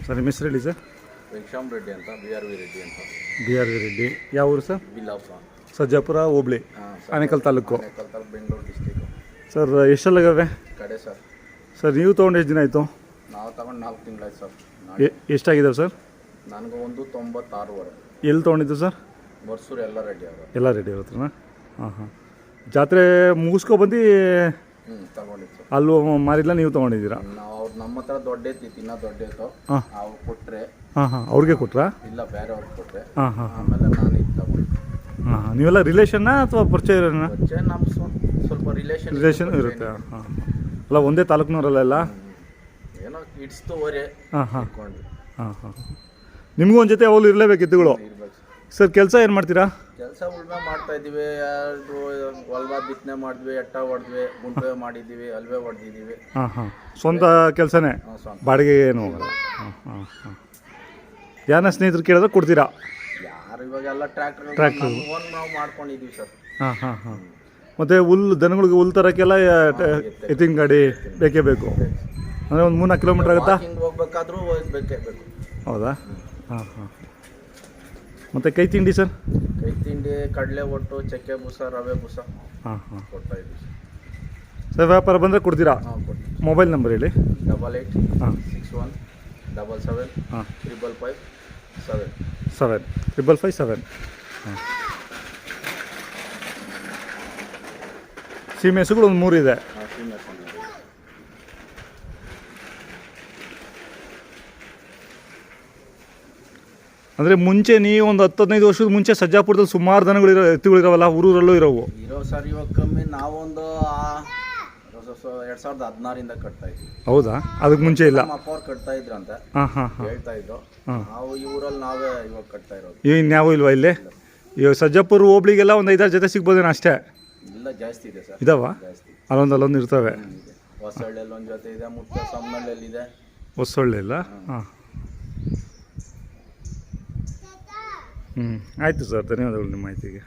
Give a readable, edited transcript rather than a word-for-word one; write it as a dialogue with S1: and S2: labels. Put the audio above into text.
S1: Sir ನಿಮ್ಮ ಹೆಸರು ಹೇಳಿ ಸರ್.
S2: ವೆಂಕಟರಾಮ್ ರೆಡ್ಡಿ ಅಂತ, BRV ರೆಡ್ಡಿ ಅಂತ.
S1: BRV ರೆಡ್ಡಿ. ಯಾವ ಊರು ಸರ್?
S2: ಬಿಲಾಪ,
S1: ಸರ್ಜಾಪುರ ಹೋಬಳಿ, ಆನೇಕಲ್ ತಾಲೂಕು,
S2: ಬೆಂಗಳೂರು ಡಿಸ್ಟಿಕ್ಕು.
S1: ಸರ್ ಎಷ್ಟೆಲ್ಲಗವೆ
S2: ಕಡೆ ಸರ್.
S1: ಸರ್ ನೀವು ತೊಗೊಂಡು ಎಷ್ಟು ದಿನ ಆಯಿತು?
S2: ನಾವು ತಗೊಂಡು 4 ತಿಂಗಳಾಯ್ತು ಸರ್.
S1: ಎಷ್ಟಾಗಿದ್ದಾವೆ ಸರ್?
S2: ನನಗೂ ಒಂದು 96
S1: ಎಲ್ಲಿ ತೊಗೊಂಡಿದ್ದು ಸರ್?
S2: ಬರ್ಸೂರು ಎಲ್ಲ ರೆಡಿ ಆಗೋದು.
S1: ಎಲ್ಲ ರೆಡಿ ಇರುತ್ತಣ್ಣ. ಹಾಂ ಜಾತ್ರೆ ಮುಗಿಸ್ಕೊಬಂದು
S2: ತಗೊಂಡಿದ್ದು ಸರ್.
S1: ಅಲ್ಲೂ ಮಾರಿಲ್ಲ, ನೀವು ತೊಗೊಂಡಿದ್ದೀರಾ?
S2: ನಾವು ಅವ್ರು ನಮ್ಮ ಹತ್ರ ದೊಡ್ಡ ಐತಿ, ಇನ್ನೂ ದೊಡ್ಡ ಐತೋ ಅವ್ರು ಕೊಟ್ಟರೆ.
S1: ಅವ್ರಿಗೆ ಕೊಟ್ರಾ?
S2: ಇಲ್ಲ, ಬೇರೆ ಅವ್ರಿಗೆ ಕೊಟ್ಟರೆ. ಆಮೇಲೆ ನಾನು ಇದು ತಗೊಂಡು.
S1: ನೀವೆಲ್ಲ ರಿಲೇಷನ್ನಾ ಅಥವಾ ಪರಿಚಯ ಇರೋಣ?
S2: ನಮ್ಮ ಸ್ವಲ್ಪ
S1: ರಿಲೇಷನ್ ಇರುತ್ತೆ. ಅಲ್ಲ ಒಂದೇ ತಾಲೂಕಿನವರಲ್ಲ?
S2: ಏನೋ ಇಡ್ಸ್ತು ಓರೆ.
S1: ನಿಮಗೂ ಒಂದು ಜೊತೆ ಯಾವಾಗಲೂ ಇರಲೇಬೇಕು ಎತ್ತುಗಳು. ಸರ್ ಕೆಲಸ ಏನು ಮಾಡ್ತೀರಾ?
S2: ಕೆಲಸ ಉಳ್ಮೆ ಮಾಡ್ತಾ ಇದ್ದೀವಿ. ಯಾರು ಹೊಲ್ವ ಬಿತ್ತನೆ ಮಾಡಿದ್ವಿ, ಎಟ್ಟ ಹೊಡೆದ್ವಿ, ಗುಂಪೆ ಮಾಡಿದ್ದೀವಿ, ಅಲ್ವೇ ಹೊಡೆದಿದ್ದೀವಿ.
S1: ಸ್ವಂತ ಕೆಲಸನೇ, ಬಾಡಿಗೆ ಏನು ಹೋಗಲ್ಲ. ಯಾರನ್ನ ಸ್ನೇಹಿತರು ಕೇಳಿದ್ರೆ ಕೊಡ್ತೀರಾ?
S2: ಯಾರು ಇವಾಗೆಲ್ಲ ಟ್ರ್ಯಾಕ್ಟರ್ ನಾವು ಮಾಡ್ಕೊಂಡಿದ್ದೀವಿ ಸರ್.
S1: ಮತ್ತು ಹುಲ್ಲು ದನಗಳಿಗೆ ಹುಲ್ಲು ತರೋಕ್ಕೆಲ್ಲ ಎತ್ತಿನ ಗಾಡಿ ಬೇಕೇ ಬೇಕು. ಅಂದರೆ ಒಂದು 3-4 ಕಿಲೋಮೀಟ್ರ್ ಆಗುತ್ತಾ?
S2: ಹೋಗ್ಬೇಕಾದ್ರೂ ಬೇಕೇ ಬೇಕು.
S1: ಹೌದಾ? ಮತ್ತು ಕೈ ತಿಂಡಿ ಸರ್?
S2: ಕೈ ತಿಂಡಿ ಕಡಲೆ ಒಟ್ಟು, ಚಕ್ಕೆ ಬೂಸ, ರವೆ ಬೂಸ ಕೊಡ್ತಾ ಇದ್ದೀವಿ
S1: ಸರ್. ವ್ಯಾಪಾರ ಬಂದರೆ ಕೊಡ್ತೀರಾ?
S2: ಕೊಡ್ತೀವಿ.
S1: ಮೊಬೈಲ್ ನಂಬರ್ ಹೇಳಿ.
S2: 8861775557.
S1: ಸೀಮೆ ಹಸುಗಳು ಒಂದು 3 ಇದೆ. ಅಂದರೆ ಮುಂಚೆ ನೀವು ಒಂದು 10-15 ವರ್ಷದ ಮುಂಚೆ ಸರ್ಜಾಪುರದಲ್ಲಿ ಸುಮಾರು ದನಗಳು ಎತ್ತುಗಳಿರೋವಲ್ಲ, ಊರಲ್ಲೂ ಇರೋವು
S2: ಸರ್. ಇವಾಗ ಕಮ್ಮಿ, ನಾವೊಂದು 2016 ಕಟ್ತಾ ಇದ್ವಿ.
S1: ಹೌದಾ? ಅದಕ್ಕೆ ಮುಂಚೆ ಇಲ್ಲ?
S2: ನಮ್ಮ ಅಪ್ಪ ಅವ್ರು ಕಟ್ತಾ ಇದ್ರಂತೆ, ಹೇಳ್ತಾ ಇದ್ರು. ನಾವು ಈ ಊರಲ್ಲಿ ನಾವೇ ಇವಾಗ ಕಟ್ತಾ ಇರೋದು.
S1: ಇನ್ಯಾವೂ ಇಲ್ವಾ ಇಲ್ಲಿ? ಇವಾಗ ಸರ್ಜಾಪುರ ಹೋಬ್ಳಿಗೆಲ್ಲ ಒಂದು 5-6 ಜೊತೆ ಸಿಗ್ಬೋದೇನೋ ಅಷ್ಟೇ?
S2: ಇಲ್ಲ, ಜಾಸ್ತಿ ಇದೆ ಸರ್.
S1: ಇದಾವ?
S2: ಜಾಸ್ತಿ,
S1: ಅಲ್ಲೊಂದು ಇರ್ತವೆ.
S2: ಹೊಸಳ್ಳಿಯಲ್ಲಿ ಒಂದು ಜೊತೆ ಇದೆ, ಮುತ್ತ ಸಮ್ಮನಳ್ಳಿಯಲ್ಲಿ ಇದೆ.
S1: ಹೊಸಳ್ಳಿ ಇಲ್ಲ? ಆಯಿತು ಸರ್, ಧನ್ಯವಾದಗಳು ನಿಮ್ಮ ಮಾಹಿತಿಗೆ.